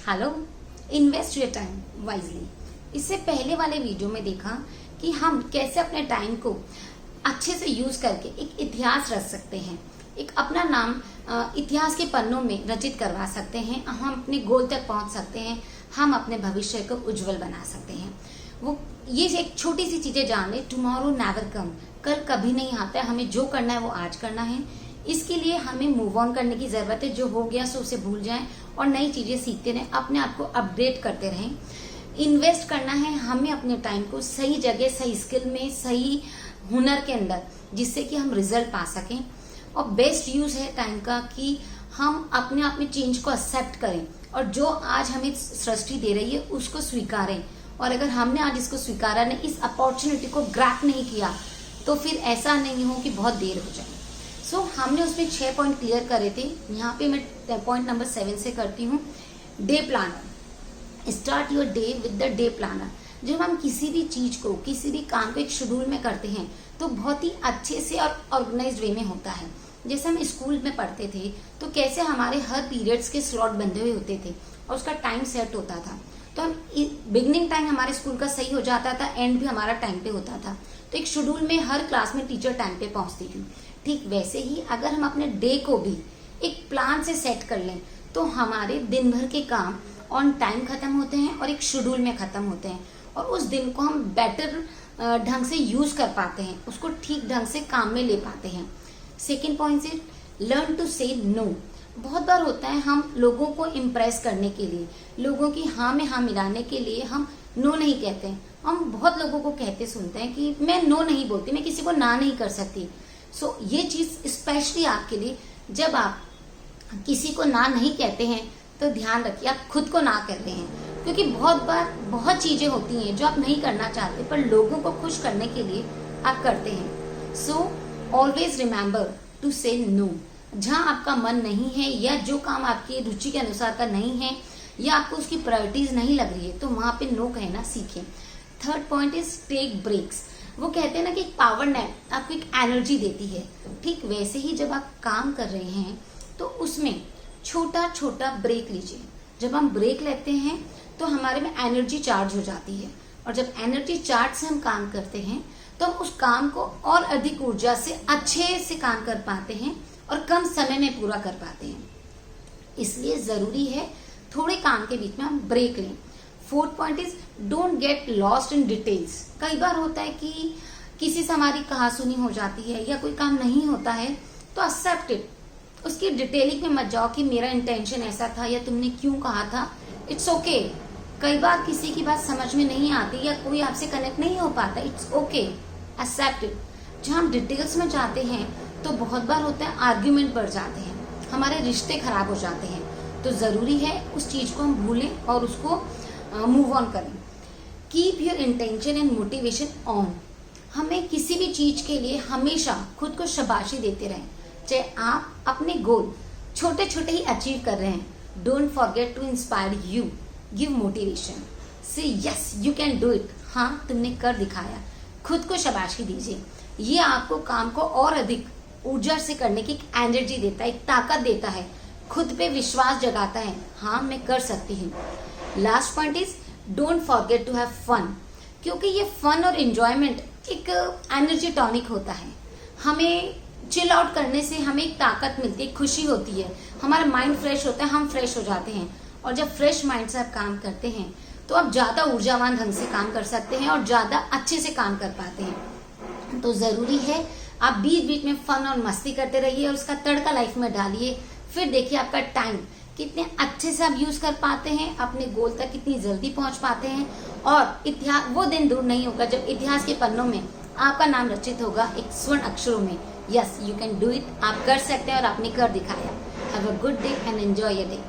Hello. Invest your time wisely. इससे पहले वाले वीडियो में देखा कि हम कैसे अपने टाइम को अच्छे से यूज करके एक इतिहास रच सकते हैं, एक अपना नाम इतिहास के पन्नों में रचित करवा सकते हैं, हम अपने गोल तक पहुंच सकते हैं, हम अपने भविष्य को उज्जवल बना सकते हैं। वो ये एक छोटी सी चीजें जान ले। टुमारो नेवर कम, कल कभी नहीं आता है। हमें जो करना है वो आज करना है। इसके लिए हमें मूव ऑन करने की जरूरत है। जो हो गया सो उसे भूल जाएं और नई चीजें सीखते रहें, अपने आप को अपडेट करते रहें। इन्वेस्ट करना है हमें अपने टाइम को सही जगह, सही स्किल में, सही हुनर के अंदर, जिससे कि हम रिजल्ट पा सकें। और बेस्ट यूज है टाइम का कि हम अपने आप में चेंज को एक्सेप्ट करें और जो आज हमें सृष्टि दे रही है उसको स्वीकारें। और अगर हमने आज इसको स्वीकारा नहीं, इस अपॉर्चुनिटी को ग्रैब नहीं किया, तो फिर ऐसा नहीं हो कि बहुत देर हो जाए। हमने उसमें 6 पॉइंट क्लियर करे थे। यहाँ पे मैं पॉइंट नंबर 7 से करती हूँ। Day planner. Start your day with the day planner. जब हम किसी भी चीज को, किसी भी काम को एक शेड्यूल में करते हैं तो बहुत ही अच्छे से और ऑर्गेनाइज्ड वे में होता है। जैसे हम स्कूल में पढ़ते थे तो कैसे हमारे हर पीरियड्स के स्लॉट बंधे हुए होते थे और उसका टाइम सेट होता था। तो हम बिगनिंग टाइम हमारे स्कूल का सही हो जाता था, एंड भी हमारा टाइम पे होता था। तो एक शेड्यूल में हर क्लास में टीचर टाइम पे पहुंचती थी। ठीक वैसे ही अगर हम अपने डे को भी एक प्लान से सेट कर लें तो हमारे दिन भर के काम ऑन टाइम खत्म होते हैं और एक शेड्यूल में खत्म होते हैं और उस दिन को हम बेटर ढंग से यूज कर पाते हैं, उसको ठीक ढंग से काम में ले पाते हैं। सेकेंड पॉइंट से लर्न टू से नो। बहुत बार होता है हम लोगों को इम्प्रेस करने के लिए, लोगों की हाँ में हाँ मिलाने के लिए हम नो नहीं कहते हैं। हम बहुत लोगों को कहते सुनते हैं कि मैं नो नहीं बोलती, मैं किसी को ना नहीं कर सकती। ये चीज स्पेशली आपके लिए, जब आप किसी को ना नहीं कहते हैं तो ध्यान रखिए आप खुद को ना कहते हैं, क्योंकि बहुत बार बहुत चीजें होती हैं जो आप नहीं करना चाहते पर लोगों को खुश करने के लिए आप करते हैं। ऑलवेज रिमेम्बर टू से नो। जहां आपका मन नहीं है या जो काम आपकी रुचि के अनुसार का नहीं है या आपको उसकी प्रायोरिटीज नहीं लग रही है तो वहां पे नो कहना सीखें। Third point is take breaks. वो कहते हैं ना कि पावर नैप आपको एक एनर्जी देती है। ठीक वैसे ही जब आप काम कर रहे हैं तो उसमें छोटा छोटा ब्रेक लीजिए। जब हम ब्रेक लेते हैं तो हमारे में एनर्जी चार्ज हो जाती है और जब एनर्जी चार्ज से हम काम करते हैं तो हम उस काम को और अधिक ऊर्जा से अच्छे से काम कर पाते हैं और कम समय में पूरा कर पाते हैं। इसलिए जरूरी है थोड़े काम के बीच में हम ब्रेक लें। Fourth point is don't get lost in details. कई बार होता है कि किसी से हमारी कहासुनी हो जाती है या कोई काम नहीं होता है तो एक्सेप्ट इट। उसकी डिटेलिंग में मत जाओ कि मेरा इंटेंशन ऐसा था या तुमने क्यों कहा था। It's okay. कई बार किसी की बात समझ में नहीं आती या कोई आपसे कनेक्ट नहीं हो पाता, इट्स ओके, एक्सेप्ट इट। जहाँ हम डिटेल्स में जाते हैं तो बहुत बार होता है आर्ग्यूमेंट बढ़ जाते हैं, हमारे रिश्ते खराब हो जाते हैं। तो जरूरी है उस चीज को हम भूलें और उसको मूव ऑन करें। Keep your intention and motivation on. हमें किसी भी चीज के लिए हमेशा खुद को शाबाशी देते रहें, चाहे आप अपने गोल छोटे छोटे ही अचीव कर रहे हैं। Don't forget to inspire you, give motivation, say yes you can do it. हाँ, तुमने कर दिखाया। खुद को शाबाशी दीजिए। ये आपको काम को और अधिक ऊर्जा से करने की एक एनर्जी देता है, एक ताकत देता है, खुद पे विश्वास जगाता है। हाँ, मैं कर सकती हूँ। Last point is don't forget to have fun, क्योंकि ये फन और एंजॉयमेंट एक एनर्जी टॉनिक होता है। हमें चिल आउट करने से हमें एक ताकत मिलती है, खुशी होती है, हमारा माइंड फ्रेश होता है, हम फ्रेश हो जाते हैं। और जब फ्रेश माइंड से आप काम करते हैं तो आप ज्यादा ऊर्जावान ढंग से काम कर सकते हैं और ज्यादा अच्छे से काम कर पाते हैं। तो जरूरी है आप बीच बीच में फन और मस्ती करते रहिए और उसका तड़का लाइफ में डालिए। फिर देखिए आपका टाइम कितने अच्छे से आप यूज कर पाते हैं, अपने गोल तक कितनी जल्दी पहुंच पाते हैं। और इतिहास, वो दिन दूर नहीं होगा जब इतिहास के पन्नों में आपका नाम रचित होगा एक स्वर्ण अक्षरों में। Yes, you can do it. आप कर सकते हैं और आपने कर दिखाया। Have a good day and enjoy your day.